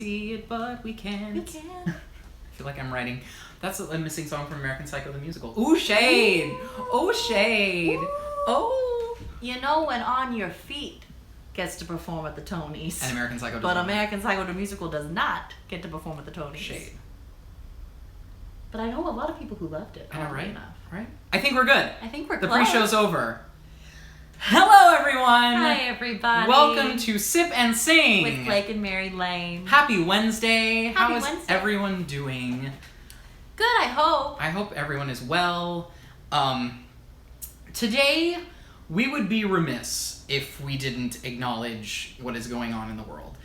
see it, but we can't. We can. I feel like I'm writing. That's a missing song from American Psycho the musical. Ooh, shade! Oh, shade! Ooh. Oh! You know when On Your Feet gets to perform at the Tonys. And American Psycho does But not. American Psycho the musical does not get to perform at the Tonys. Shade. But I know a lot of people who loved it. I know, oddly right? enough. Right? I think we're good. I think we're The close. pre-show's over. Hello, everyone! Hi, everybody. Welcome to Sip and Sing! With Blake and Mary Lane. Happy Wednesday! How is Wednesday. everyone doing? Good, I hope. I hope everyone is well. Today, we would be remiss if we didn't acknowledge what is going on in the world.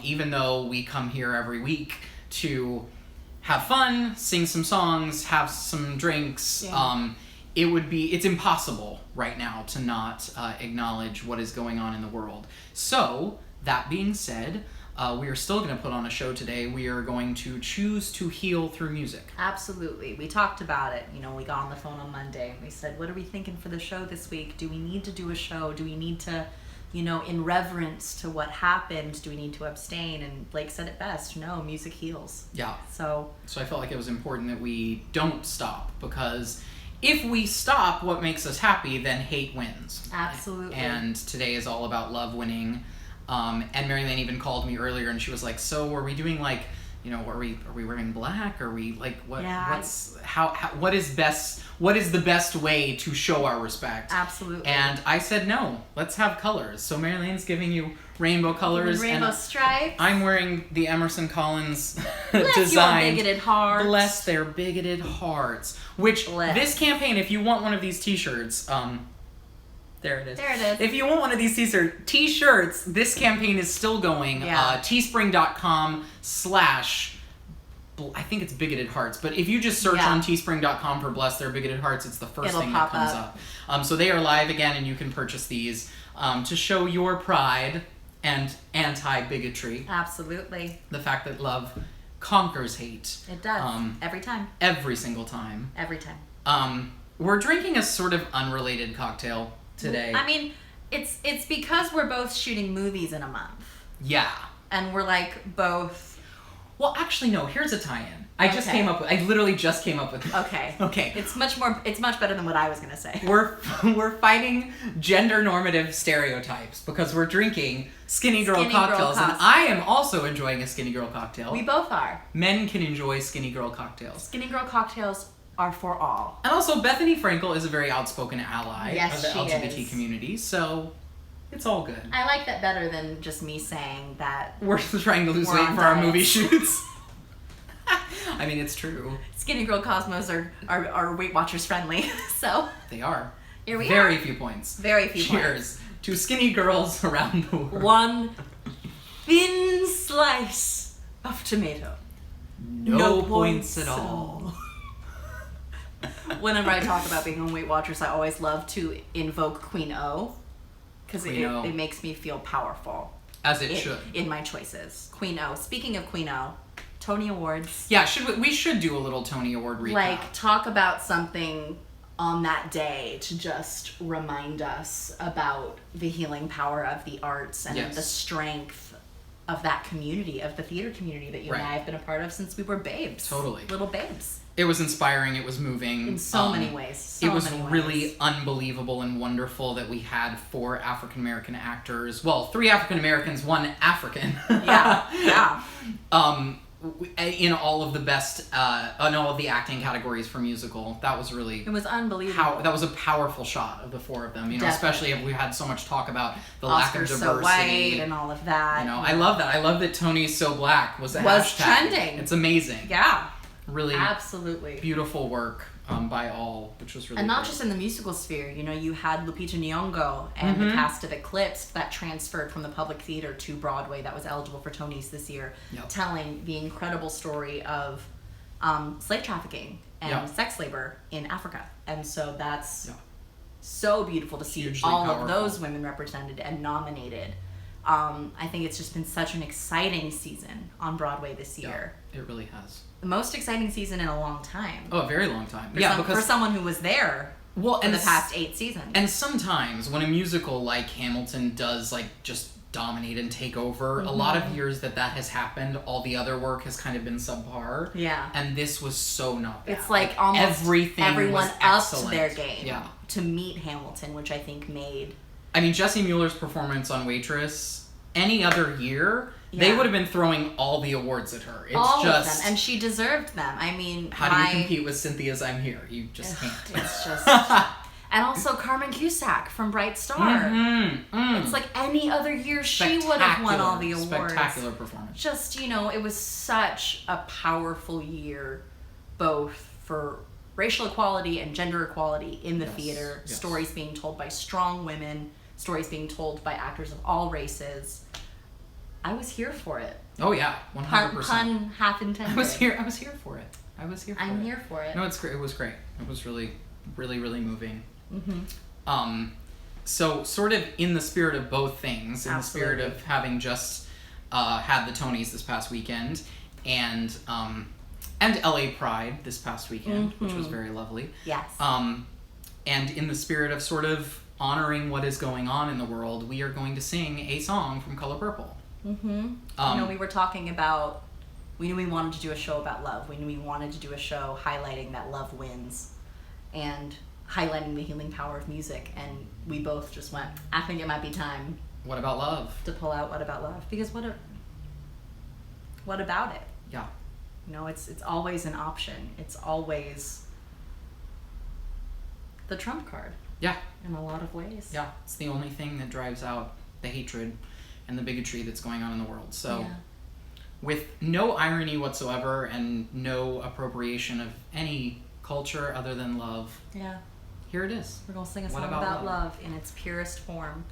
Even though we come here every week to have fun, sing some songs, have some drinks, Yeah. it's impossible right now to not acknowledge what is going on in the world. So, that being said, we are still going to put on a show today. We are going to choose to heal through music. Absolutely. We talked about it. You know, we got on the phone on Monday and we said, what are we thinking for the show this week? Do we need to do a show? Do we need to, you know, in reverence to what happened, do we need to abstain? And Blake said it best. No, music heals. Yeah. So I felt like it was important that we don't stop, because if we stop what makes us happy, then hate wins. Absolutely. And today is all about love winning. And Mary Lane even called me earlier and she was like, so are we doing like, you know, are we wearing black? Are we like, what, Yeah, what is the best way to show our respect? Absolutely. And I said, no, let's have colors. So Mary Lane's giving you rainbow colors. Rainbow and stripes. I'm wearing the Emerson Collins Bless design. your bigoted hearts. Bless their bigoted hearts. Which, Bless. this campaign, if you want one of these t-shirts, there it is. There it is. If you want one of these t-shirts, this campaign is still going. Yeah. Teespring.com/ I think it's Bigoted Hearts, but if you just search Yeah. on teespring.com for Bless Their Bigoted Hearts, it's the first It'll thing that pop comes up. So they are live again, and you can purchase these to show your pride and anti-bigotry. Absolutely. The fact that love conquers hate. It does. Every time. Every single time. Every time. We're drinking a sort of unrelated cocktail today. I mean, it's because we're both shooting movies in a month. Yeah. And we're like both. Well, actually, no. Here's a tie-in. I literally just came up with. Okay. Okay. It's much better than what I was gonna say. We're fighting gender normative stereotypes because we're drinking skinny girl Skinny girl cocktails, and cocktails. I am also enjoying a skinny girl cocktail. We both are. Men can enjoy skinny girl cocktails. Skinny girl cocktails are for all. And also, Bethany Frankel is a very outspoken ally Yes, of the she LGBT is. community, so it's all good. I like that better than just me saying that We're trying to lose We're weight on for our diets. movie shoots. I mean, it's true. Skinny girl cosmos are Weight Watchers friendly. So They are. here we Very are. few points. Very few Cheers to skinny girls around the world. One thin slice of tomato. No points at all. Whenever I talk about being on Weight Watchers, I always love to invoke Queen O, because Queen O. it makes me feel powerful. As it should. In my choices. Queen O. Speaking of Queen O, Tony Awards. Yeah, we should do a little Tony Award recap. Like, talk about something on that day to just remind us about the healing power of the arts and Yes. the strength of that community, of the theater community that you and Right. I have been a part of since we were babes. Totally. Little babes. It was inspiring. It was moving. In so many ways. It was really unbelievable and wonderful that we had 4 African American actors. Well, 3 African Americans, 1 African. Yeah. In all of the best, in all of the acting categories for musical. That was really. It was unbelievable. That was a powerful shot of the 4 of them. You know, especially if we had so much talk about the lack of Oscar's diversity. so white and all of that. You know, I love that. I love that Tony's So Black was a Was hashtag. trending. It's amazing. Yeah. Really Absolutely. beautiful work by all, which was really And not great. just in the musical sphere, you know, you had Lupita Nyong'o and the cast of Eclipse that transferred from the public theater to Broadway that was eligible for Tonys this year, Yep. telling the incredible story of slave trafficking and Yep. sex labor in Africa. And so that's Yep. so beautiful to see Hugely all powerful. of those women represented and nominated. I think it's just been such an exciting season on Broadway this year. Yeah, it really has. The most exciting season in a long time. Oh, a very long time. For someone who was there well, in the past 8 seasons. And sometimes when a musical like Hamilton does like just dominate and take over. A lot of years that has happened, all the other work has kind of been subpar. Yeah. And this was so not bad. It's like almost everyone was upped excellent. their game Yeah. to meet Hamilton, which I think made... I mean, Jessie Mueller's performance on Waitress, any other year, they would have been throwing all the awards at her. It's all just... of them. And she deserved them. I mean, how do you compete with Cynthia's I'm Here? You just can't. It's just... And also Carmen Cusack from Bright Star. It's like any other year she would have won all the awards. Spectacular performance. Just, it was such a powerful year, both for racial equality and gender equality in the theater. Yes. Stories being told by strong women, stories being told by actors of all races. I was here for it. Oh yeah, 100%. Pun half intended. I was here for it. I'm here for it. No, it's great. It was great. It was really, really, really moving. Mm-hmm. So sort of in the spirit of both things, in Absolutely. the spirit of having just had the Tonys this past weekend, and LA Pride this past weekend, which was very lovely. Yes. And in the spirit of sort of honoring what is going on in the world, we are going to sing a song from Color Purple. We were talking about, we knew we wanted to do a show about love. We knew we wanted to do a show highlighting that love wins and highlighting the healing power of music. And we both just went, I think it might be time What about love? to pull out What About Love. Because what about it? Yeah. It's always an option. It's always the trump card Yeah. in a lot of ways. Yeah. It's the only thing that drives out the hatred and the bigotry that's going on in the world. So Yeah. with no irony whatsoever and no appropriation of any culture other than love, Yeah. here it is. We're going to sing a What song About about Love? love in its purest form.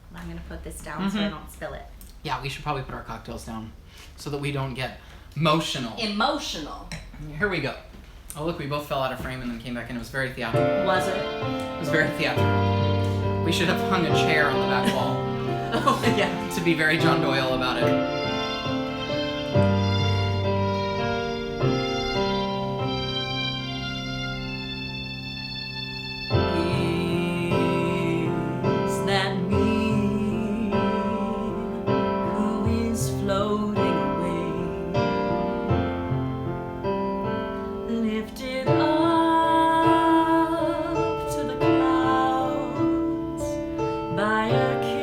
And I'm going to put this down so I don't spill it. Yeah, we should probably put our cocktails down so that we don't get emotional. Emotional. Here we go. Oh, look, we both fell out of frame and then came back in. It was very theatrical. Was it? It was very theatrical. We should have hung a chair on the back wall Oh, yeah. to be very John Doyle about it. Is that me who is floating away, lifted up to the clouds by a kiss?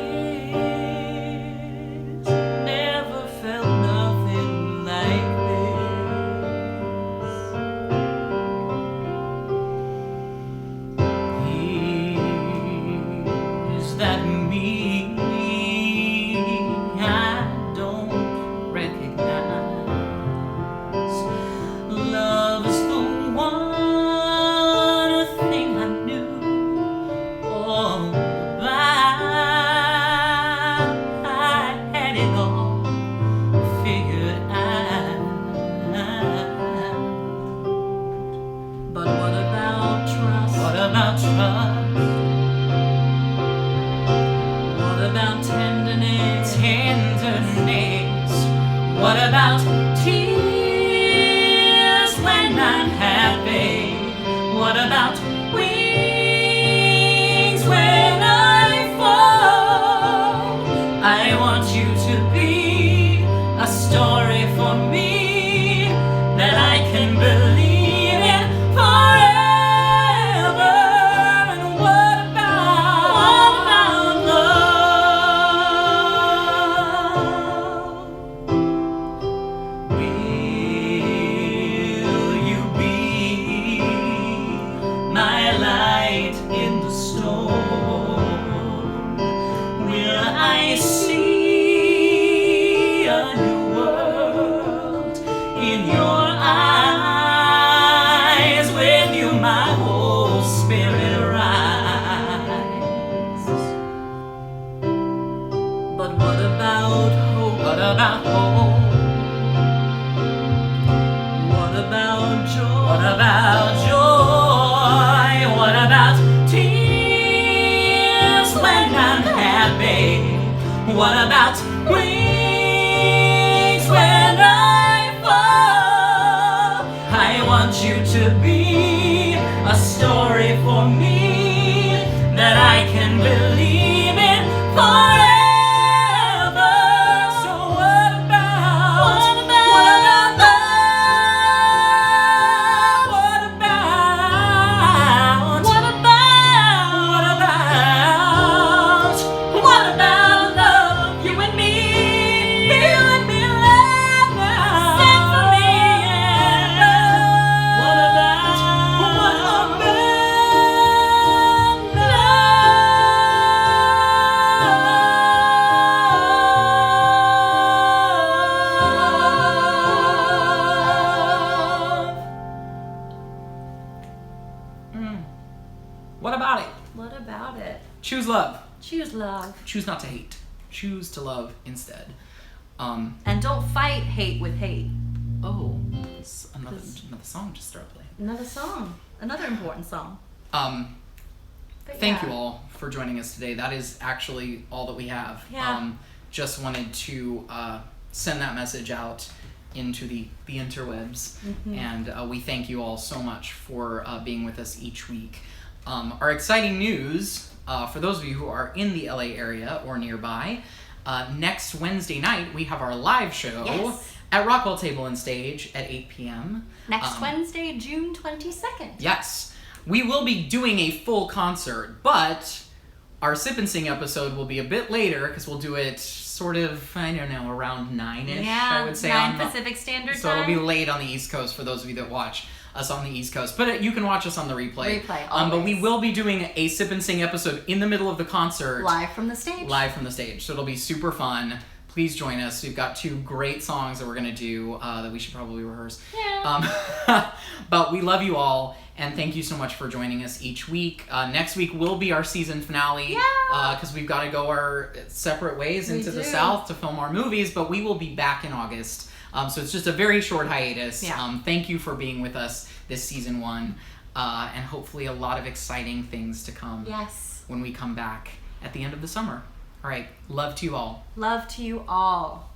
Never felt nothing like this. Is that me? I don't recognize. Love is the one thing I knew all about. I had it all figured out. But what about trust? What about trust? What about tenderness? Tenderness. What about tears when I'm happy? What about wings when I fall? I want you to be a story for me that I can believe in forever. And what about love? Will you be my light in the storm? Will I see a new world choose love. Choose love. Choose not to hate. Choose to love instead. And don't fight hate with hate. Oh, it's another song just started playing. Another song. Another important song. But Thank yeah. you all for joining us today. That is actually all that we have. Yeah. Just wanted to send that message out into the interwebs. Mm-hmm. And we thank you all so much for being with us each week. Our exciting news, for those of you who are in the LA area or nearby, next Wednesday night we have our live show Yes. at Rockwell Table and Stage at 8 p.m. Next Wednesday, June 22nd. Yes. We will be doing a full concert, but our Sip and Sing episode will be a bit later because we'll do it sort of, I don't know, around 9-ish, I would say. 9 Pacific Standard So Time. it'll be late on the East Coast for those of you that watch us on the East Coast. But you can watch us on the replay. Replay, But we always. will be doing a Sip and Sing episode in the middle of the concert. Live from the stage. Live from the stage. So it'll be super fun. Please join us. We've got 2 great songs that we're going to do that we should probably rehearse. Yeah. But we love you all, and thank you so much for joining us each week. Next week will be our season finale. Yeah. Because we've got to go our separate ways We into the do. South to film our movies, but we will be back in August. So it's just a very short hiatus. Yeah. Thank you for being with us this season 1, and hopefully a lot of exciting things to come Yes. when we come back at the end of the summer. All right. Love to you all. Love to you all.